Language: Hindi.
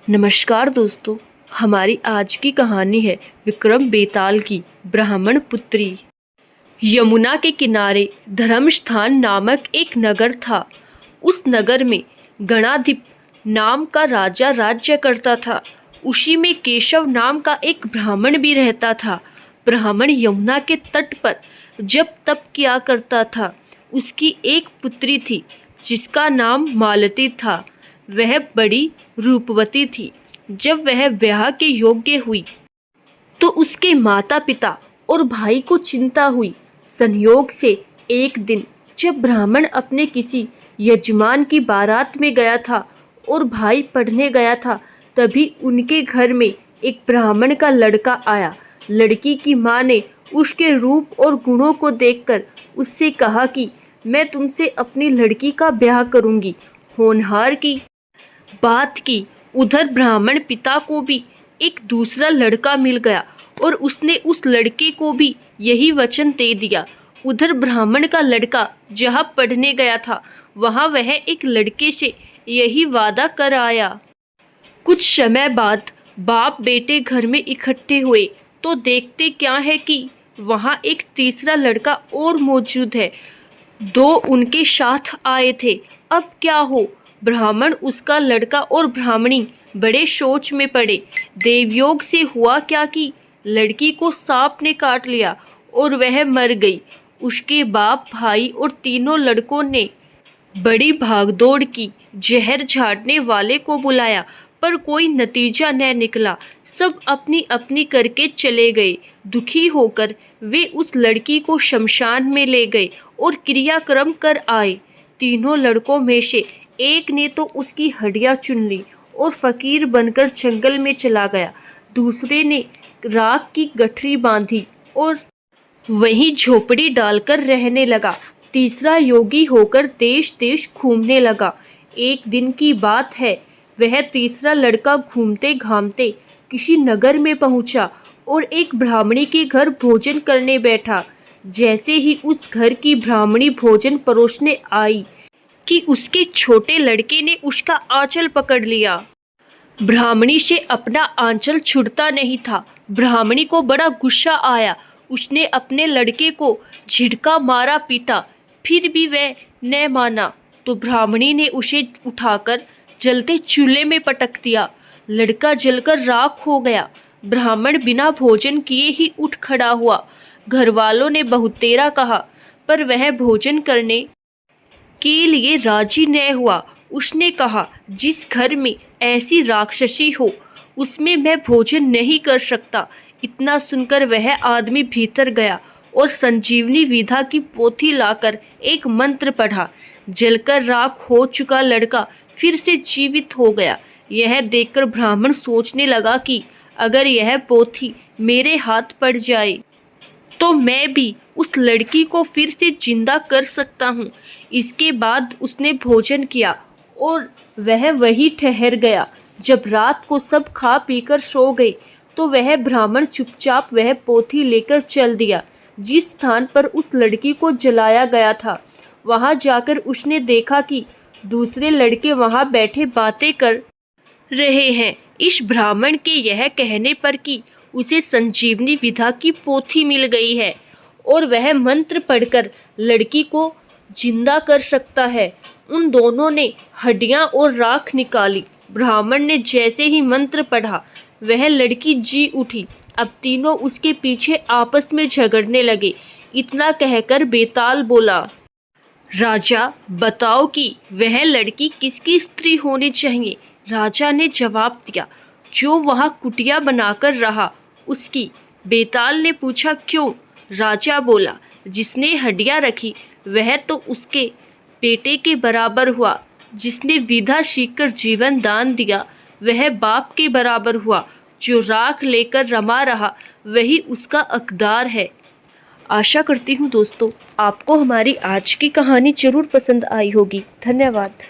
नमस्कार दोस्तों, हमारी आज की कहानी है विक्रम बेताल की ब्राह्मण पुत्री। यमुना के किनारे धर्मस्थान नामक एक नगर था। उस नगर में गणाधिप नाम का राजा राज्य करता था। उसी में केशव नाम का एक ब्राह्मण भी रहता था। ब्राह्मण यमुना के तट पर जप तप किया करता था। उसकी एक पुत्री थी जिसका नाम मालती था। वह बड़ी रूपवती थी। जब वह ब्याह के योग्य हुई तो उसके माता पिता और भाई को चिंता हुई। संयोग से एक दिन जब ब्राह्मण अपने किसी यजमान की बारात में गया था और भाई पढ़ने गया था, तभी उनके घर में एक ब्राह्मण का लड़का आया। लड़की की माँ ने उसके रूप और गुणों को देखकर उससे कहा कि मैं तुमसे अपनी लड़की का ब्याह करूंगी। होनहार की बात की उधर ब्राह्मण पिता को भी एक दूसरा लड़का मिल गया और उसने उस लड़के को भी यही वचन दे दिया। उधर ब्राह्मण का लड़का जहाँ पढ़ने गया था वहाँ वह एक लड़के से यही वादा कर आया। कुछ समय बाद बाप बेटे घर में इकट्ठे हुए तो देखते क्या है कि वहाँ एक तीसरा लड़का और मौजूद है। दो उनके साथ आए थे। अब क्या हो, ब्राह्मण, उसका लड़का और ब्राह्मणी बड़े सोच में पड़े। देवयोग से हुआ क्या कि लड़की को सांप ने काट लिया और वह मर गई। उसके बाप, भाई और तीनों लड़कों ने बड़ी भागदौड़ की। जहर झाड़ने वाले को बुलाया पर कोई नतीजा न निकला। सब अपनी अपनी करके चले गए। दुखी होकर वे उस लड़की को शमशान में ले गए और क्रियाक्रम कर आए। तीनों लड़कों में से एक ने तो उसकी हड्डियां चुन ली और फकीर बनकर जंगल में चला गया। दूसरे ने राख की गठरी बांधी और वहीं झोपड़ी डालकर रहने लगा। तीसरा योगी होकर देश देश घूमने लगा। एक दिन की बात है, वह तीसरा लड़का घूमते घामते किसी नगर में पहुंचा और एक ब्राह्मणी के घर भोजन करने बैठा। जैसे ही उस घर की ब्राह्मणी भोजन परोसने आई कि उसके छोटे लड़के ने उसका आंचल पकड़ लिया। ब्राह्मणी से अपना आंचल छूटता नहीं था। ब्राह्मणी को बड़ा गुस्सा आया। उसने अपने लड़के को झिड़का मारा, पीटा, फिर भी वह न माना तो ब्राह्मणी ने उसे उठाकर जलते चूल्हे में पटक दिया। लड़का जलकर राख हो गया। ब्राह्मण बिना भोजन किए ही उठ खड़ा हुआ। घर वालों ने बहुतेरा कहा पर वह भोजन करने के लिए राजी न हुआ। उसने कहा, जिस घर में ऐसी राक्षसी हो उसमें मैं भोजन नहीं कर सकता। इतना सुनकर वह आदमी भीतर गया और संजीवनी विधा की पोथी लाकर एक मंत्र पढ़ा। जलकर राख हो चुका लड़का फिर से जीवित हो गया। यह देखकर ब्राह्मण सोचने लगा कि अगर यह पोथी मेरे हाथ पड़ जाए तो मैं भी उस लड़की को फिर से जिंदा कर सकता हूँ। इसके बाद उसने भोजन किया और वह वहीं ठहर गया। जब रात को सब खा पीकर सो गए तो वह ब्राह्मण चुपचाप वह पोथी लेकर चल दिया जिस स्थान पर उस लड़की को जलाया गया था। वहां जाकर उसने देखा कि दूसरे लड़के वहां बैठे बातें कर रहे हैं। इस ब्राह्मण के यह कहने पर कि उसे संजीवनी विधा की पोथी मिल गई है और वह मंत्र पढ़कर लड़की को जिंदा कर सकता है। उन दोनों ने हड्डियां और राख निकाली। ब्राह्मण ने जैसे ही मंत्र पढ़ा वह लड़की जी उठी। अब तीनों उसके पीछे आपस में झगड़ने लगे। इतना कहकर बेताल बोला, राजा, बताओ कि वह लड़की किसकी स्त्री होनी चाहिए। राजा ने जवाब दिया, जो वहाँ कुटिया बनाकर रहा उसकी। बेताल ने पूछा, क्यों? राजा बोला, जिसने हड्डियां रखी वह तो उसके बेटे के बराबर हुआ। जिसने विधा सीखकर जीवन दान दिया वह बाप के बराबर हुआ। जो राख लेकर रमा रहा वही उसका हकदार है। आशा करती हूँ दोस्तों आपको हमारी आज की कहानी जरूर पसंद आई होगी। धन्यवाद।